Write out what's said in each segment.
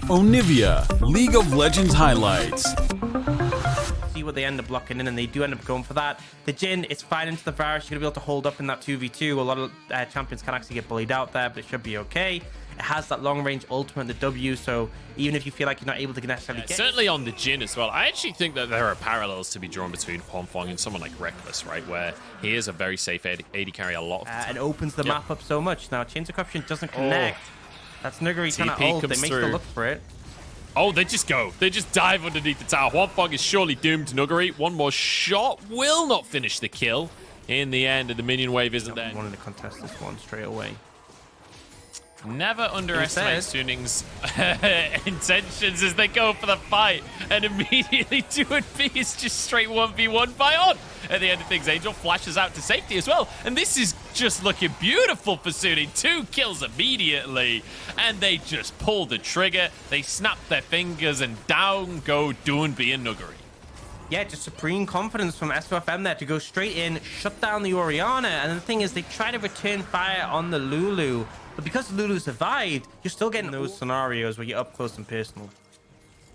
Onivia, League of Legends highlights. See what they end up locking in, and they do end up going for that. The Jhin is fine into the Varus. You're going to be able to hold up in that 2v2. A lot of champions can actually get bullied out there, but it should be okay. It has that long-range ultimate, the W, so even if you feel like you're not able to necessarily get... Certainly on the Jhin as well. I actually think that there are parallels to be drawn between Huanfeng and someone like Reckless, right? Where he is a very safe AD carry a lot of the time. And opens the map up so much. Now, Chains of Corruption doesn't connect. That's Nuguri trying to ult. They make the look for it. Oh, they just go. They just dive underneath the tower. Huanfeng is surely doomed. Nuguri, one more shot will not finish the kill in the end, and the minion wave isn't there. Wanted to contest this one straight away. Never underestimate Suning's intentions as they go for the fight, and immediately W7D5 is just straight 1v1 by on. At the end of things, Angel flashes out to safety as well, and this is just looking beautiful for Suning. 2 kills immediately, and they just pull the trigger. They snap their fingers, and down go W7D5 and Nuguri. Yeah, just supreme confidence from SOFM there to go straight in, shut down the Orianna, and the thing is, they try to return fire on the Lulu. But because Lulu survived, you're still getting those scenarios where you're up close and personal.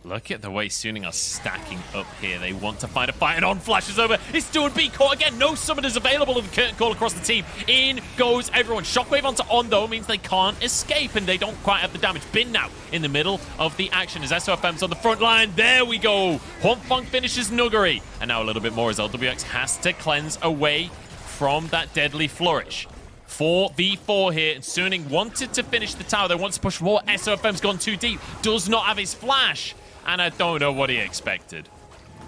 Look at the way Suning are stacking up here. They want to find a fight, and on flashes over. It's W7D5 caught again. No summoners available in the curtain call across the team. In goes everyone. Shockwave onto On, though, means they can't escape, and they don't quite have the damage. Bin now in the middle of the action as SOFM's on the front line. There we go. Huanfeng finishes Nuguri. And now a little bit more as LWX has to cleanse away from that deadly flourish. 4v4 here, and Suning wanted to finish the tower. They want to push more. SOFM's gone too deep. Does not have his flash, and I don't know what he expected.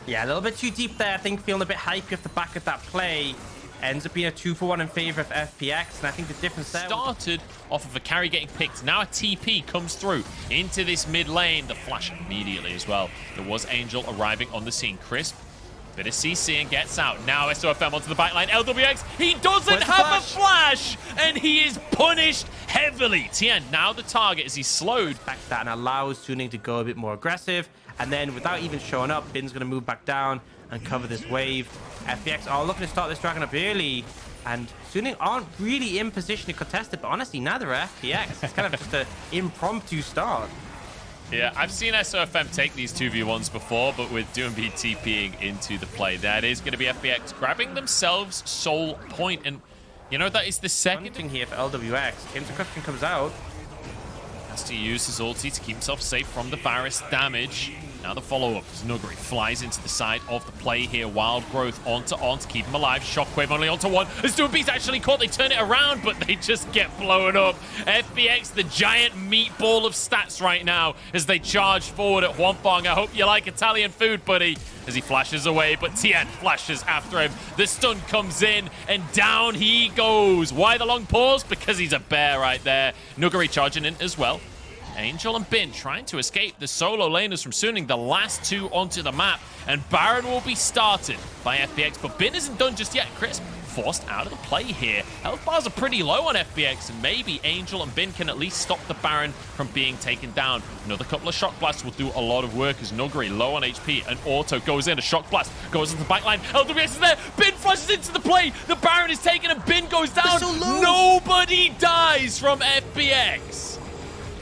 Yeah, a little bit too deep there. I think feeling a bit hypey off the back of that play. Ends up being a 2-for-1 in favor of FPX, and I think the difference there... Started off of a carry getting picked. Now a TP comes through into this mid lane. The flash immediately as well. There was Angel arriving on the scene. Crisp. Bit of CC and gets out. Now SOFM onto the backline. LWX, he doesn't have a flash, and he is punished heavily. Tien, now the target as he's slowed. Back that and allows Suning to go a bit more aggressive. And then without even showing up, Bin's going to move back down and cover this wave. FPX are looking to start this dragon up early. And Suning aren't really in position to contest it, but honestly, neither are FPX. It's kind of just an impromptu start. Yeah, I've seen SOFM take these 2v1s before, but with W7D5 TPing into the play, that is going to be FPX grabbing themselves Soul Point. And, you know, that is the second thing here for LWX. Chains of Corruption comes out. Has to use his ulti to keep himself safe from the Varus damage. Now the follow-up as Nuguri flies into the side of the play here. Wild Growth onto On to keep him alive. Shockwave only onto one. As W7D5's actually caught, they turn it around, but they just get blown up. FPX, the giant meatball of stats right now as they charge forward at Huanfeng. I hope you like Italian food, buddy, as he flashes away, but Tien flashes after him. The stun comes in, and down he goes. Why the long pause? Because he's a bear right there. Nuguri charging in as well. Angel and Bin trying to escape the solo laners from Suning, the last 2 onto the map, and Baron will be started by FPX, but Bin isn't done just yet. Crisp forced out of the play here. Health bars are pretty low on FPX, and maybe Angel and Bin can at least stop the Baron from being taken down. Another couple of shock blasts will do a lot of work as Nuguri low on HP, and Auto goes in. A shock blast goes into the backline. LWX is there. Bin flashes into the play. The Baron is taken, and Bin goes down. So nobody dies from FPX.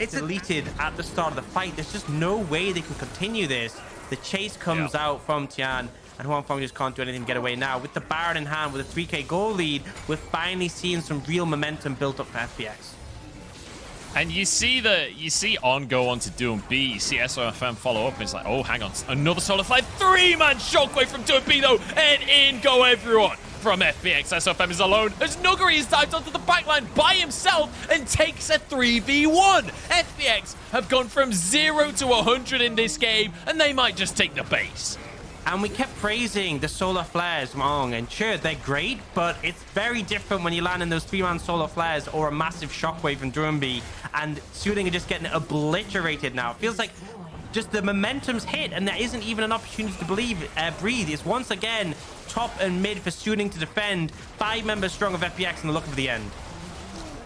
It's deleted at the start of the fight. There's just no way they can continue this. The chase comes out from Tian, and Huanfeng just can't do anything to get away now. With the Baron in hand, with a 3k goal lead, we're finally seeing some real momentum built up for FPX. And you see On go on to W7D5. You see SOFM follow up, and it's like, oh, hang on, another solo flight. 3-man shockwave from W7D5 though, and in go everyone from FPX. SOFM is alone as Nuguri is dived onto the backline by himself and takes a 3v1. FPX have gone from 0 to 100 in this game, and they might just take the base. And we kept praising the solar flares from Ong, and sure, they're great, but it's very different when you land in those 3-man solar flares or a massive shockwave from W7D5, and Suning are just getting obliterated now. It feels like just the momentum's hit, and there isn't even an opportunity to breathe. It's once again top and mid for Suning to defend. 5 members strong of FPX, and they're looking for the end.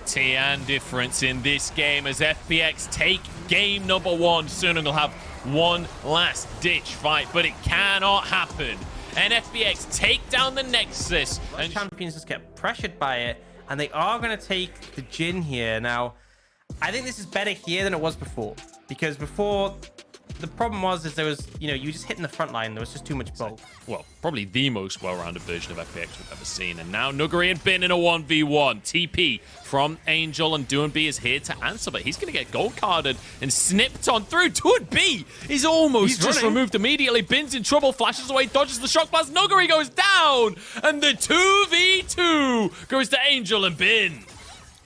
Tian difference in this game as FPX take game number 1. Suning will have one last ditch fight, but it cannot happen. And FPX take down the Nexus, and champions just get pressured by it, and they are going to take the Jhin here. Now, I think this is better here than it was before. because before the problem was there was, you just hitting the front line. There was just too much bulk. Well, probably the most well-rounded version of FPX we've ever seen. And now Nuguri and Bin in a 1v1. TP from Angel, and Doinb is here to answer, but he's going to get gold carded and snipped on through. Doinb is almost just removed immediately. Bin's in trouble, flashes away, dodges the shock blast. Nuguri goes down, and the 2v2 goes to Angel and Bin.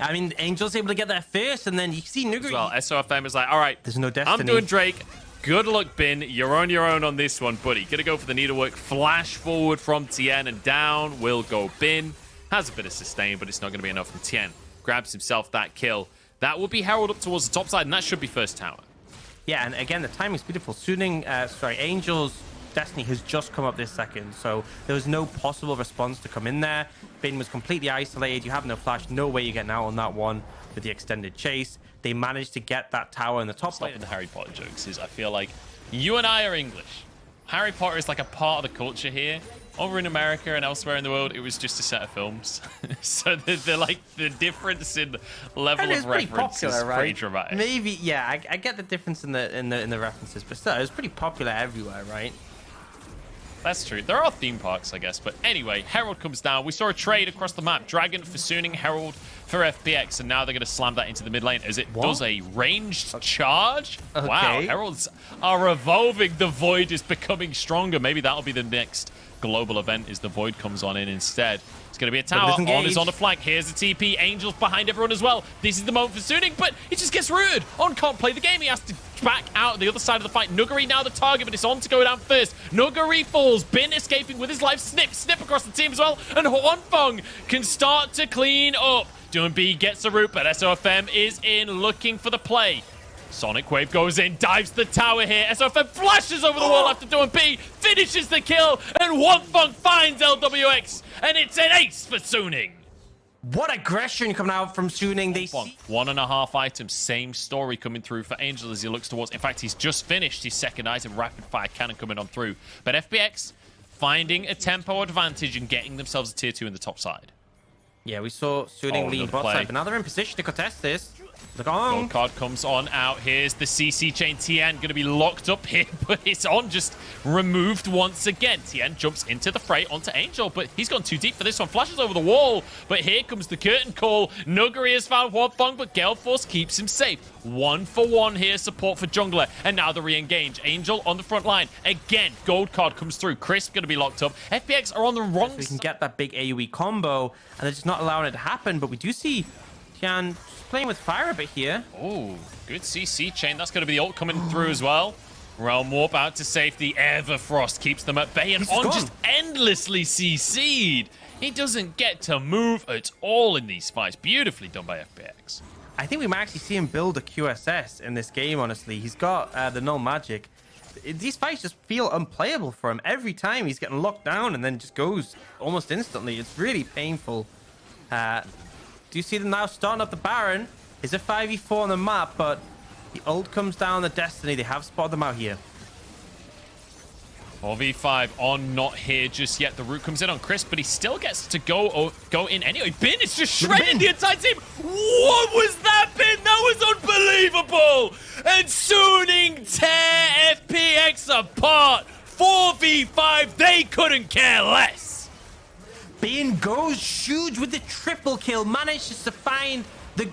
I mean, Angel's able to get there first, and then you see Nuguri. Well, SOFM is like, all right, there's no destiny. I'm doing Drake. Good luck, Bin. You're on your own on this one, buddy. Gonna go for the needlework. Flash forward from Tien, and down will go Bin. Has a bit of sustain, but it's not gonna be enough. And Tien grabs himself that kill. That will be Herald up towards the top side, and that should be first tower. Yeah, and again, the timing's beautiful. Angel's Destiny has just come up this second, so there was no possible response to come in there. Bin was completely isolated. You have no flash, no way you're getting out on that one with the extended chase. They managed to get that tower in the top lane. The Harry Potter jokes is, I feel like you and I are English. Harry Potter is like a part of the culture here. Over in America and elsewhere in the world, it was just a set of films. So they're like the difference in level of reference is pretty dramatic. Maybe, yeah, I get the difference in the references, but still, it was pretty popular everywhere, right? That's true. There are theme parks, I guess. But anyway, Herald comes down. We saw a trade across the map. Dragon for Suning, Herald for FPX. And now they're going to slam that into the mid lane as it does a ranged charge. Okay. Wow, Heralds are evolving. The Void is becoming stronger. Maybe that'll be the next global event as the Void comes on in instead. It's going to be a tower. On is on the flank. Here's the TP. Angel's behind everyone as well. This is the moment for Suning, but he just gets rooted. On can't play the game. He has to back out the other side of the fight. Nuguri now the target, but it's on to go down first. Nuguri falls. Bin escaping with his life. Snip across the team as well. And Huanfeng can start to clean up. Doinb gets a root, but SOFM is in looking for the play. Sonic Wave goes in, dives the tower here. SOFM flashes over the wall after Doinb, finishes the kill, and Huanfeng finds LWX, and it's an ace for Suning. What aggression coming out from Suning. They see 1.5 items, same story coming through for Angel as he looks towards. In fact, he's just finished his second item, rapid fire cannon coming on through. But FPX finding a tempo advantage and getting themselves a tier 2 in the top side. Yeah, we saw Suning lead bot side, but now they're in position to contest this. Look on. Gold card comes on out. Here's the CC chain. Tien going to be locked up here, but it's on just removed once again. Tien jumps into the fray onto Angel, but he's gone too deep for this one. Flashes over the wall, but here comes the curtain call. Nuguri has found Huanfeng, but Gale Force keeps him safe. 1-for-1 here, support for jungler, and now the re-engage. Angel on the front line. Again, gold card comes through. Crisp going to be locked up. FPX are on the wrong side. We can get that big AoE combo, and they're just not allowing it to happen, but we do see Tian playing with fire a bit here. Oh, good CC chain. That's going to be the ult coming through as well. Realm Warp out to safety. Everfrost keeps them at bay, and On just endlessly CC'd. He doesn't get to move at all in these fights. Beautifully done by FPX. I think we might actually see him build a QSS in this game, honestly. He's got the null magic. These fights just feel unplayable for him. Every time he's getting locked down and then just goes almost instantly. It's really painful. Do you see them now starting up the Baron? It's a 5v4 on the map, but the ult comes down the Destiny. They have spotted them out here. 4v5 on, not here just yet. The root comes in on Chris, but he still gets to go in anyway. Bin is just shredding the entire team. What was that, Bin? That was unbelievable. And Suning tear FPX apart. 4v5, they couldn't care less. Bin goes huge with the triple kill, manages to find the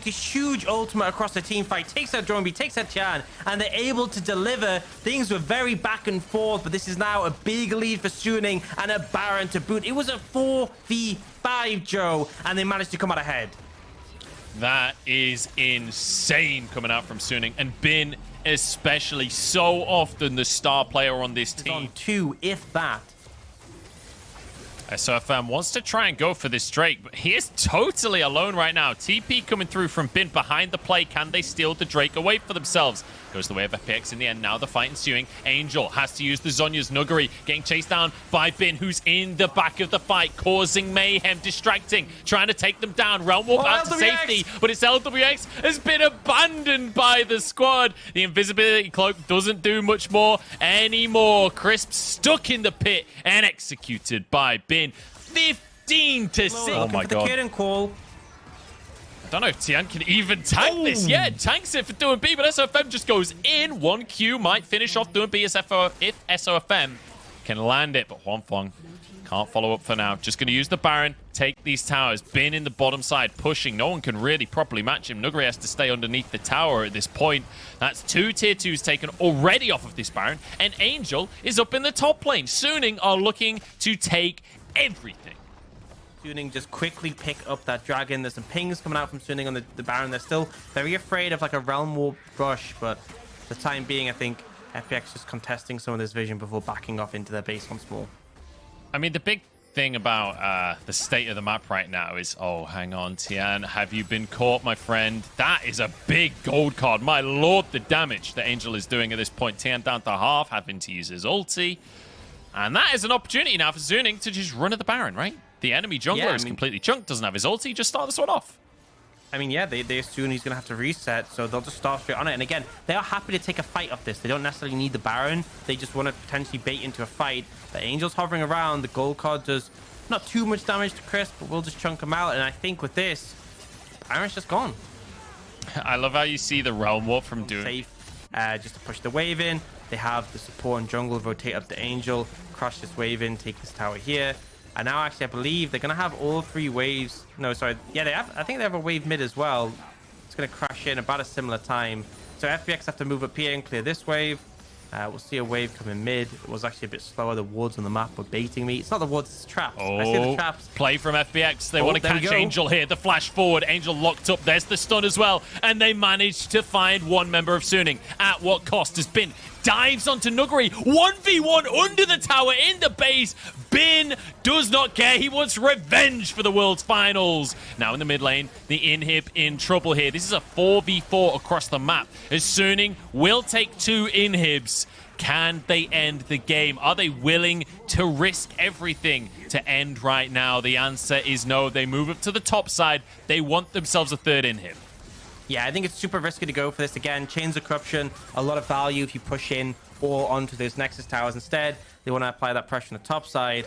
huge ultimate across the team fight, takes out Doinb, takes out Tian, and they're able to deliver. Things were very back and forth, but this is now a big lead for Suning and a Baron to boot. It was a 4v5, Joe, and they managed to come out ahead. That is insane coming out from Suning, and Bin especially, so often the star player on this team. On 2, if that. SOFM wants to try and go for this Drake, but he is totally alone right now. TP coming through from Bin behind the play. Can they steal the Drake away for themselves? Goes the way of FPX in the end. Now the fight ensuing. Angel has to use the Zhonya's Nuguri, getting chased down by Bin, who's in the back of the fight, causing mayhem, distracting, trying to take them down. Realm Warp out to safety, but it's LWX has been abandoned by the squad. The invisibility cloak doesn't do much more anymore. Crisp stuck in the pit and executed by Bin. 15 to 6. Oh my god. The curtain call. don't know if Tian can even tank this. Yeah, tanks it for W7D5, but SOFM just goes in. 1Q might finish off W7D5 if SOFM can land it, but Huanfeng can't follow up for now. Just going to use the Baron, take these towers. Bin in the bottom side, pushing. No one can really properly match him. Nuguri has to stay underneath the tower at this point. That's 2 tier 2s taken already off of this Baron, and Angel is up in the top lane. Suning are looking to take everything. Suning just quickly pick up that dragon. There's some pings coming out from Suning on the Baron. They're still very afraid of like a Realm Warp rush, but for the time being, I think FPX just contesting some of this vision before backing off into their base once more. I mean, the big thing about the state of the map right now is, oh, hang on, Tian, have you been caught, my friend? That is a big gold card. My lord, the damage that Angel is doing at this point. Tian down to half, having to use his ulti. And that is an opportunity now for Suning to just run at the Baron, right? The enemy jungler is completely chunked, doesn't have his ulti, just start this one off. I mean, yeah, they assume he's going to have to reset, so they'll just start straight on it. And again, they are happy to take a fight off this. They don't necessarily need the Baron. They just want to potentially bait into a fight. The Angel's hovering around. The gold card does not too much damage to Chris, but we'll just chunk him out. And I think with this, Baron's just gone. I love how you see the Realm Warp from doing safe, just to push the wave in. They have the support and jungle rotate up the Angel, crush this wave in, take this tower here. And now, actually, I believe they're going to have all 3 waves. No, sorry. Yeah, they have. I think they have a wave mid as well. It's going to crash in about a similar time. So FPX have to move up here and clear this wave. We'll see a wave coming mid. It was actually a bit slower. The wards on the map were baiting me. It's not the wards, it's traps. Oh, I see the traps. Play from FPX. They want to catch Angel here. The flash forward. Angel locked up. There's the stun as well. And they managed to find one member of Suning. At what cost? Has Bin dives onto Nuguri. 1v1 under the tower in the base. Bin does not care. He wants revenge for the World's Finals. Now in the mid lane, the Inhib in trouble here. This is a 4v4 across the map. As Suning will take 2 Inhibs. Can they end the game? Are they willing to risk everything to end right now? The answer is no. They move up to the top side. They want themselves a 3rd Inhib. Yeah, I think it's super risky to go for this again. Chains of Corruption, a lot of value if you push in or onto those Nexus towers. Instead, they want to apply that pressure on the top side.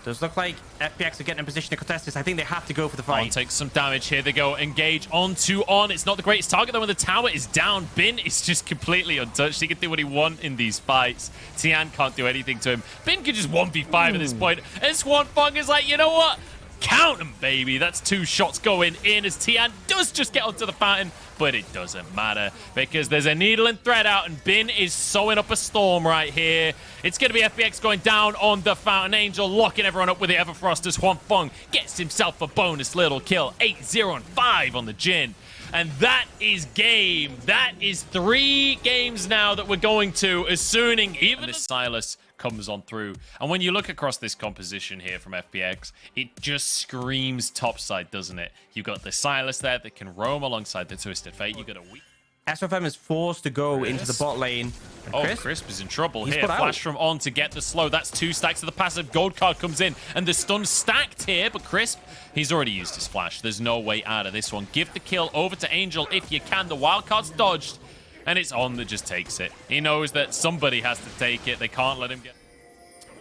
Does look like FPX are getting in position to contest this. I think they have to go for the fight. On takes some damage. Here they go. Engage onto On. It's not the greatest target though when the tower is down. Bin is just completely untouched. He can do what he wants in these fights. Tian can't do anything to him. Bin can just 1v5 at this point. And Huanfeng is like, you know what? Count him, baby. That's 2 shots going in as Tian does just get onto the fountain. But it doesn't matter because there's a needle and thread out and Bin is sewing up a storm right here. It's going to be FPX going down on the Fountain Angel, locking everyone up with the Everfrost as Huanfeng gets himself a bonus little kill. 8-0 and 5 on the Jhin. And that is game. That is 3 games now that we're going to, assuming even as Silas comes on through. And when you look across this composition here from FPX, it just screams topside, doesn't it? You've got the Silas there that can roam alongside the Twisted Fate. You've got a weak... SOFM is forced to go into the bot lane. And Crisp is in trouble here. Flash from On to get the slow. That's 2 stacks of the passive. Gold card comes in. And the stun stacked here. But Crisp, he's already used his flash. There's no way out of this one. Give the kill over to Angel if you can. The wild card's dodged. And it's On that just takes it. He knows that somebody has to take it. They can't let him get...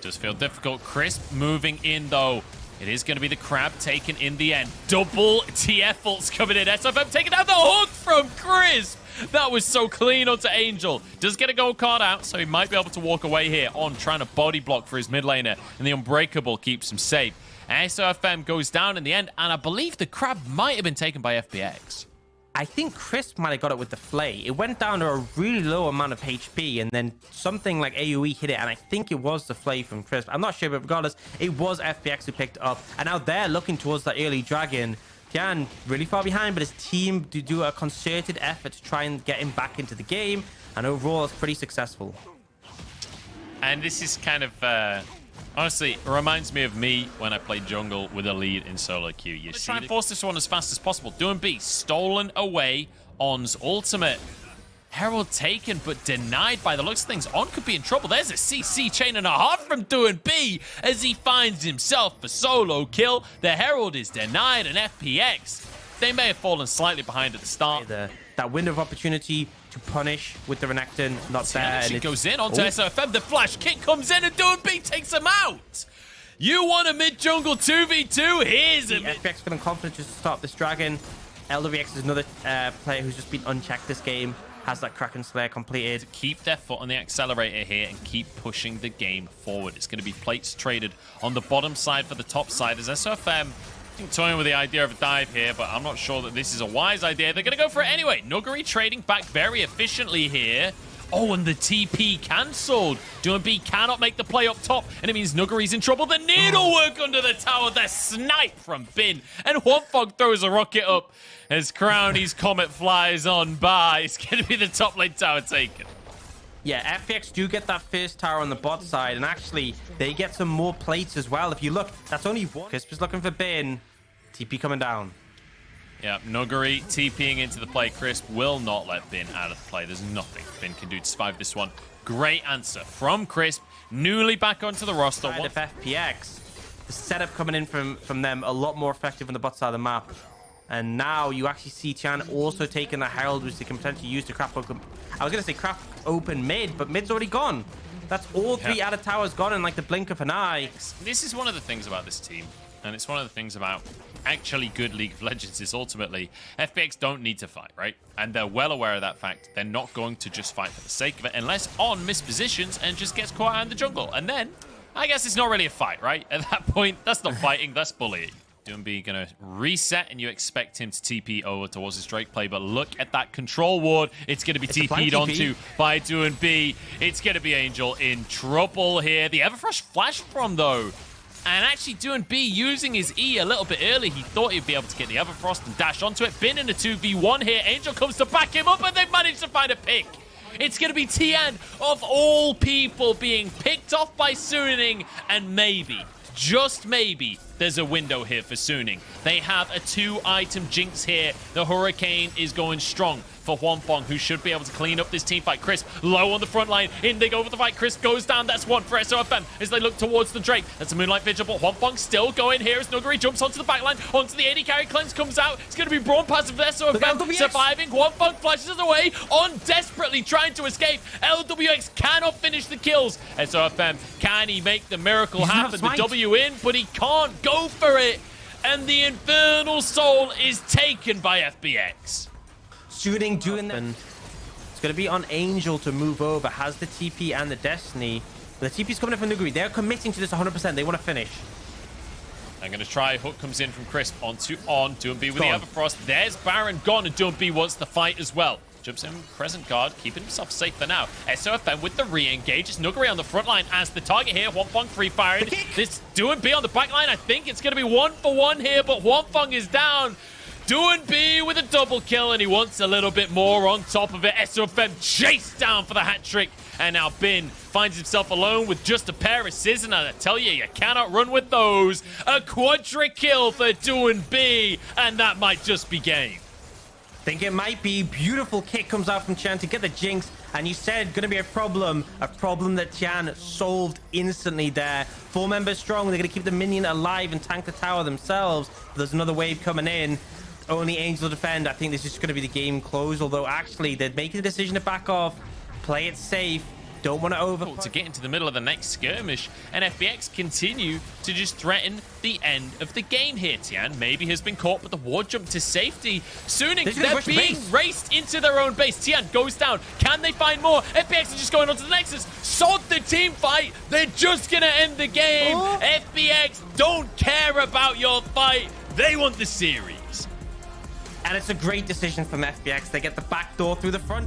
Does feel difficult. Crisp moving in, though. It is going to be the Crab taken in the end. Double TF ults coming in. SFM taking out the hook from Crisp. That was so clean onto Angel. Does get a gold card out, so he might be able to walk away here. On trying to body block for his mid laner. And the Unbreakable keeps him safe. SOFM goes down in the end. And I believe the Crab might have been taken by FPX. I think Crisp might have got it with the Flay. It went down to a really low amount of HP, and then something like AoE hit it, and I think it was the Flay from Crisp. I'm not sure, but regardless, it was FPX who picked it up. And now they're looking towards that early dragon. Tian really far behind, but his team do a concerted effort to try and get him back into the game, and overall, it's pretty successful. And this is kind of... honestly, it reminds me of me when I played jungle with a lead in solo queue. You see, try and force this one as fast as possible. W7D5 stolen away On's ultimate. Herald taken, but denied by the looks of things. On could be in trouble. There's a CC chain and a half from W7D5 as he finds himself a solo kill. The Herald is denied, and FPX, they may have fallen slightly behind at the start. That window of opportunity to punish with the Renekton, not there. And it goes in onto SOFM. The flash kick comes in and W7D5 takes him out. You want a mid-jungle 2v2? Here's a mid... FPX feeling confident just to stop this dragon. LWX is another player who's just been unchecked this game. Has that Kraken Slayer completed. Keep their foot on the accelerator here and keep pushing the game forward. It's going to be plates traded on the bottom side for the top side as SOFM toying with the idea of a dive here, but I'm not sure that this is a wise idea. They're going to go for it anyway. Nuguri trading back very efficiently here. Oh, and the TP cancelled. W7D5 cannot make the play up top, and it means Nuguri's in trouble. The needlework under the tower, the snipe from Bin, and Huanfeng throws a rocket up as Crowny's Comet flies on by. It's going to be the top lane tower taken. Yeah, FPX do get that first tower on the bot side, and actually, they get some more plates as well. If you look, that's only one. Crisp is looking for Bin. TP coming down. Yeah, Nuguri TPing into the play. Crisp will not let Bin out of the play. There's nothing Bin can do to survive this one. Great answer from Crisp. Newly back onto the roster. Side of FPX, the setup coming in from them a lot more effective on the bot side of the map. And now you actually see Tian also taking the Herald, which they can potentially use to craft open. I was going to say craft open mid, but mid's already gone. That's all three out of towers gone in like the blink of an eye. This is one of the things about this team. And it's one of the things about actually good League of Legends is ultimately FPX don't need to fight, right? And they're well aware of that fact. They're not going to just fight for the sake of it unless On mispositions and just gets caught out in the jungle. And then I guess it's not really a fight, right? At that point, that's not fighting, that's bullying. W7D5 gonna reset and you expect him to TP over towards his Drake play, but look at that control ward. It's gonna be TP'd onto by W7D5. It's gonna be Angel in trouble here. The Everfrost flash from though. And actually W7D5 using his E a little bit early. He thought he'd be able to get the Everfrost and dash onto it. Bin in a 2v1 here. Angel comes to back him up and they've managed to find a pick. It's going to be Tian, of all people, being picked off by Suning. And maybe, just maybe, there's a window here for Suning. They have a 2-item Jinx here. The Hurricane is going strong for Huanfeng, who should be able to clean up this team fight. Crisp low on the front line. In they go for the fight. Crisp goes down. That's one for SOFM as they look towards the Drake. That's a Moonlight Vigil, but Huanfeng still going here as Nuguri jumps onto the backline. Onto the AD carry. Cleanse comes out. It's going to be Brawn passive for SOFM surviving. Huanfeng flashes away. On desperately trying to escape. LWX cannot finish the kills. SOFM, can he make the miracle happen? The W in, but he can't go for it. And the Infernal Soul is taken by FPX. Shooting, doing that. It's going to be on Angel to move over. Has the TP and the Destiny. But the TP's coming in from Nuguri. They're committing to this 100%. They want to finish. I'm going to try. Hook comes in from Crisp onto On. W7D5 with the Everfrost. There's Baron gone, and W7D5 wants to fight as well. Jumps in, Crescent Guard, keeping himself safe for now. SOFM with the re-engage. It's Nuguri on the front line as the target here. Huanfeng free-firing. This W7D5 on the back line. I think it's going to be 1-for-1 here, but Huanfeng is down. W7D5 with a double kill, and he wants a little bit more on top of it. SOFM chased down for the hat trick, and now Bin finds himself alone with just a pair of scissors. And I tell you, you cannot run with those. A quadra kill for W7D5, and that might just be game. Think it might be. Beautiful kick comes out from Tian to get the Jinx, and you said gonna be a problem that Tian solved instantly there. 4 members strong. They're gonna keep the minion alive and tank the tower themselves. There's another wave coming in. Only Angel defend. I think this is gonna be the game close, although actually they're making the decision to back off, play it safe. Don't want to over to get into the middle of the next skirmish, and FPX continue to just threaten the end of the game here. Tian maybe has been caught, but the ward jump to safety. Suning, they're being raced into their own base. Tian goes down. Can they find more? FPX are just going on to the Nexus. Sod the team fight. They're just gonna end the game. FPX don't care about your fight. They want the series. And it's a great decision from FPX. They get the back door through the front.